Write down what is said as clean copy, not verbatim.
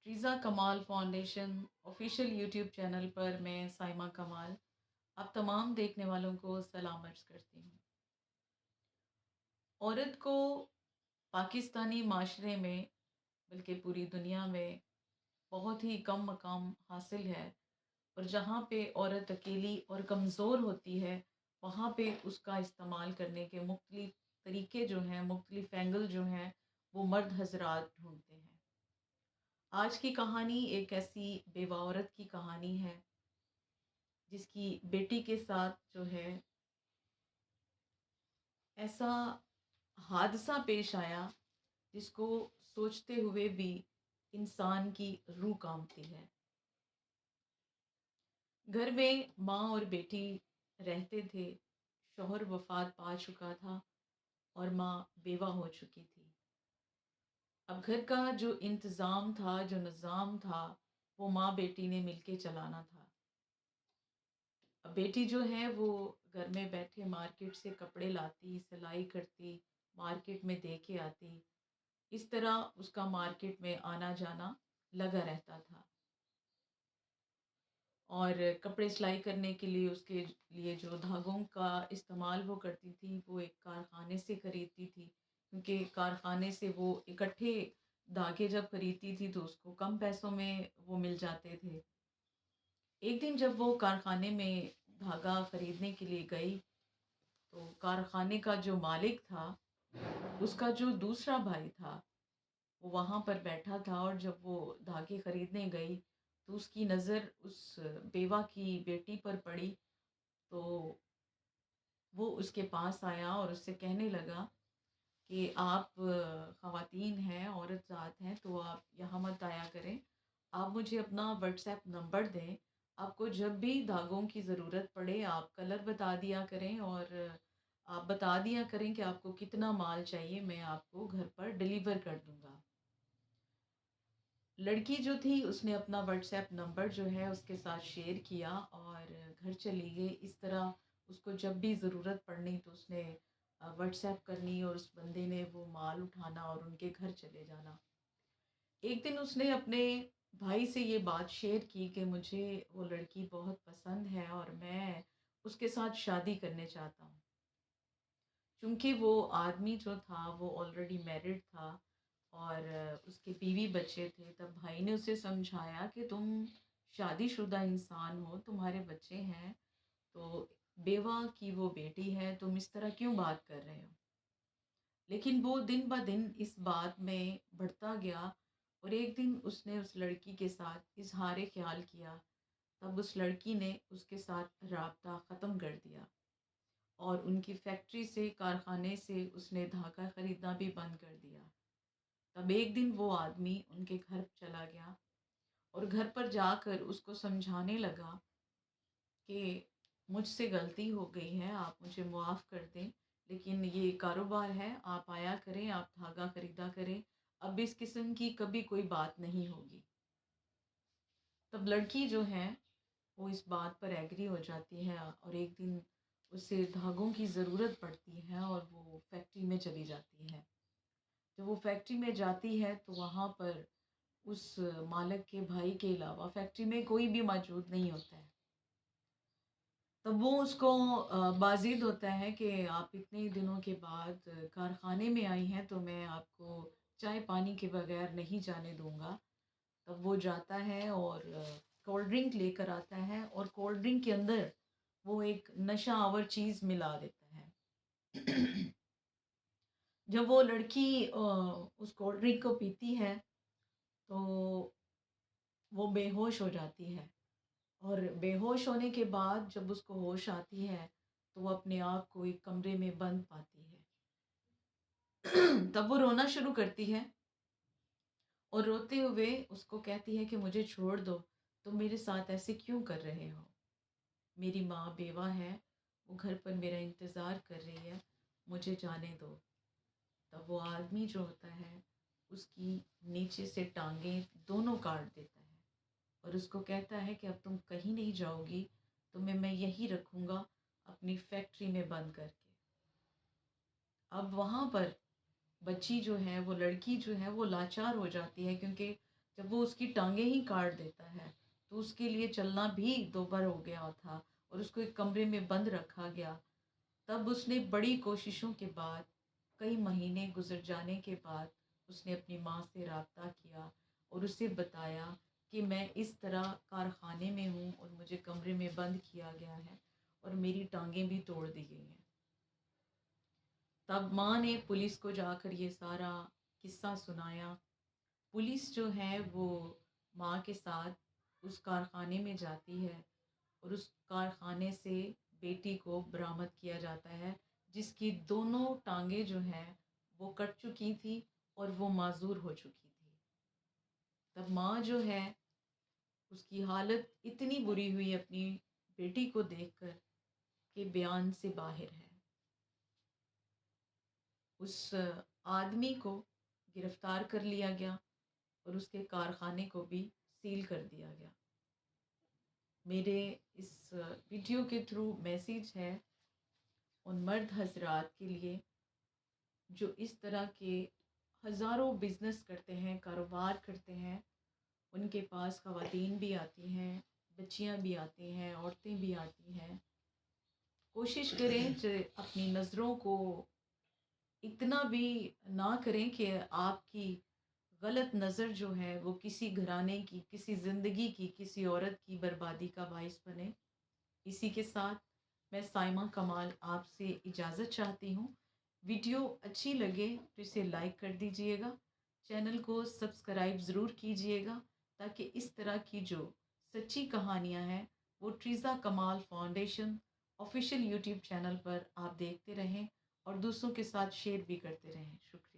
Teresa کمال foundation official YouTube channel پر میں سائمہ کمال آپ تمام دیکھنے والوں کو سلام عرض کرتی ہوں۔ عورت کو پاکستانی معاشرے میں بلکہ پوری دنیا میں بہت ہی کم مقام حاصل ہے، اور جہاں پہ عورت اکیلی اور کمزور ہوتی ہے وہاں پہ اس کا استعمال کرنے کے مختلف طریقے جو ہیں، مختلف اینگل جو ہیں، وہ مرد حضرات ڈھونڈتے ہیں۔ آج کی کہانی ایک ایسی بیوہ عورت کی کہانی ہے جس کی بیٹی کے ساتھ جو ہے ایسا حادثہ پیش آیا جس کو سوچتے ہوئے بھی انسان کی روح کانپتی ہے۔ گھر میں ماں اور بیٹی رہتے تھے، شوہر وفات پا چکا تھا اور ماں بیوہ ہو چکی تھی۔ اب گھر کا جو انتظام تھا، جو نظام تھا، وہ ماں بیٹی نے مل کے چلانا تھا۔ اب بیٹی جو ہے وہ گھر میں بیٹھے مارکیٹ سے کپڑے لاتی، سلائی کرتی، مارکیٹ میں دے کے آتی، اس طرح اس کا مارکیٹ میں آنا جانا لگا رہتا تھا۔ اور کپڑے سلائی کرنے کے لیے اس کے لیے جو دھاگوں کا استعمال وہ کرتی تھی وہ ایک کارخانے سے خریدتی تھی، کیونکہ کارخانے سے وہ اکٹھے دھاگے جب خریدتی تھی تو اس کو کم پیسوں میں وہ مل جاتے تھے۔ ایک دن جب وہ کارخانے میں دھاگا خریدنے کے لیے گئی تو کارخانے کا جو مالک تھا، اس کا جو دوسرا بھائی تھا، وہ وہاں پر بیٹھا تھا، اور جب وہ دھاگے خریدنے گئی تو اس کی نظر اس بیوہ کی بیٹی پر پڑی، تو وہ اس کے پاس آیا اور اس سے کہنے لگا کہ آپ خواتین ہیں، عورت ذات ہیں، تو آپ یہاں مت آیا کریں، آپ مجھے اپنا واٹس ایپ نمبر دیں، آپ کو جب بھی دھاگوں کی ضرورت پڑے آپ کلر بتا دیا کریں، اور آپ بتا دیا کریں کہ آپ کو کتنا مال چاہیے، میں آپ کو گھر پر ڈلیور کر دوں گا۔ لڑکی جو تھی اس نے اپنا واٹس ایپ نمبر جو ہے اس کے ساتھ شیئر کیا اور گھر چلی گئی۔ اس طرح اس کو جب بھی ضرورت پڑنی تو اس نے واٹس ایپ کرنی، اور اس بندے نے وہ مال اٹھانا اور ان کے گھر چلے جانا۔ ایک دن اس نے اپنے بھائی سے یہ بات شیئر کی کہ مجھے وہ لڑکی بہت پسند ہے اور میں اس کے ساتھ شادی کرنے چاہتا ہوں۔ چونکہ وہ آدمی جو تھا وہ آلریڈی میرڈ تھا اور اس کے بیوی بچے تھے، تب بھائی نے اسے سمجھایا کہ تم شادی شدہ انسان ہو، تمہارے بچے ہیں، تو بیوہ کی وہ بیٹی ہے، تم اس طرح کیوں بات کر رہے ہو؟ لیکن وہ دن بہ دن اس بات میں بڑھتا گیا، اور ایک دن اس نے اس لڑکی کے ساتھ اظہار خیال کیا، تب اس لڑکی نے اس کے ساتھ رابطہ ختم کر دیا، اور ان کی فیکٹری سے، کارخانے سے اس نے دھاگا خریدنا بھی بند کر دیا۔ تب ایک دن وہ آدمی ان کے گھر چلا گیا اور گھر پر جا کر اس کو سمجھانے لگا کہ مجھ سے غلطی ہو گئی ہے، آپ مجھے معاف کر دیں، لیکن یہ کاروبار ہے، آپ آیا کریں، آپ دھاگا خریدا کریں، اب اس قسم کی کبھی کوئی بات نہیں ہوگی۔ تب لڑکی جو ہے وہ اس بات پر ایگری ہو جاتی ہے، اور ایک دن اسے دھاگوں کی ضرورت پڑتی ہے اور وہ فیکٹری میں چلی جاتی ہے۔ جب وہ فیکٹری میں جاتی ہے تو وہاں پر اس مالک کے بھائی کے علاوہ فیکٹری میں کوئی بھی موجود نہیں ہوتا ہے۔ تب وہ اس کو بازید ہوتا ہے کہ آپ اتنے دنوں کے بعد کارخانے میں آئی ہیں تو میں آپ کو چائے پانی کے بغیر نہیں جانے دوں گا۔ تب وہ جاتا ہے اور کولڈ ڈرنک لے کر آتا ہے، اور کولڈ ڈرنک کے اندر وہ ایک نشہ آور چیز ملا دیتا ہے۔ جب وہ لڑکی اس کولڈ ڈرنک کو پیتی ہے تو وہ بے ہوش ہو جاتی ہے، اور بے ہوش ہونے کے بعد جب اس کو ہوش آتی ہے تو وہ اپنے آپ کو ایک کمرے میں بند پاتی ہے۔ تب وہ رونا شروع کرتی ہے اور روتے ہوئے اس کو کہتی ہے کہ مجھے چھوڑ دو، تم میرے ساتھ ایسے کیوں کر رہے ہو؟ میری ماں بیوہ ہے، وہ گھر پر میرا انتظار کر رہی ہے، مجھے جانے دو۔ تب وہ آدمی جو ہوتا ہے اس کی نیچے سے ٹانگیں دونوں کاٹ دیتا ہے، اور اس کو کہتا ہے کہ اب تم کہیں نہیں جاؤ گی، تمہیں میں یہی رکھوں گا اپنی فیکٹری میں بند کر کے۔ اب وہاں پر بچی جو ہے، وہ لڑکی جو ہے وہ لاچار ہو جاتی ہے، کیونکہ جب وہ اس کی ٹانگیں ہی کاٹ دیتا ہے تو اس کے لیے چلنا بھی دوبر ہو گیا تھا اور اس کو ایک کمرے میں بند رکھا گیا. تب اس نے بڑی کوششوں کے بعد کئی مہینے گزر جانے کے بعد اس نے اپنی ماں سے رابطہ کیا اور اسے بتایا کہ میں اس طرح کارخانے میں ہوں اور مجھے کمرے میں بند کیا گیا ہے اور میری ٹانگیں بھی توڑ دی گئی ہیں. تب ماں نے پولیس کو جا کر یہ سارا قصہ سنایا. پولیس جو ہے وہ ماں کے ساتھ اس کارخانے میں جاتی ہے اور اس کارخانے سے بیٹی کو برآمد کیا جاتا ہے جس کی دونوں ٹانگیں جو ہیں وہ کٹ چکی تھی اور وہ معذور ہو چکی تھی. تب ماں جو ہے اس کی حالت اتنی بری ہوئی اپنی بیٹی کو دیکھ کر کہ بیان سے باہر ہے. اس آدمی کو گرفتار کر لیا گیا اور اس کے کارخانے کو بھی سیل کر دیا گیا. میرے اس ویڈیو کے تھرو میسیج ہے ان مرد حضرات کے لیے جو اس طرح کے ہزاروں بزنس کرتے ہیں، کاروبار کرتے ہیں. ان کے پاس خواتین بھی آتی ہیں، بچیاں بھی آتی ہیں، عورتیں بھی آتی ہیں. کوشش کریں کہ اپنی نظروں کو اتنا بھی نہ کریں کہ آپ کی غلط نظر جو ہے وہ کسی گھرانے کی، کسی زندگی کی، کسی عورت کی بربادی کا باعث بنے. اسی کے ساتھ میں سائمہ کمال آپ سے اجازت چاہتی ہوں. ویڈیو اچھی لگے تو اسے لائک کر دیجئے گا، چینل کو سبسکرائب ضرور کیجئے گا تاکہ اس طرح کی جو سچی کہانیاں ہیں وہ ٹریزا کمال فاؤنڈیشن آفیشیل یوٹیوب چینل پر آپ دیکھتے رہیں اور دوسروں کے ساتھ شیئر بھی کرتے رہیں. شکریہ.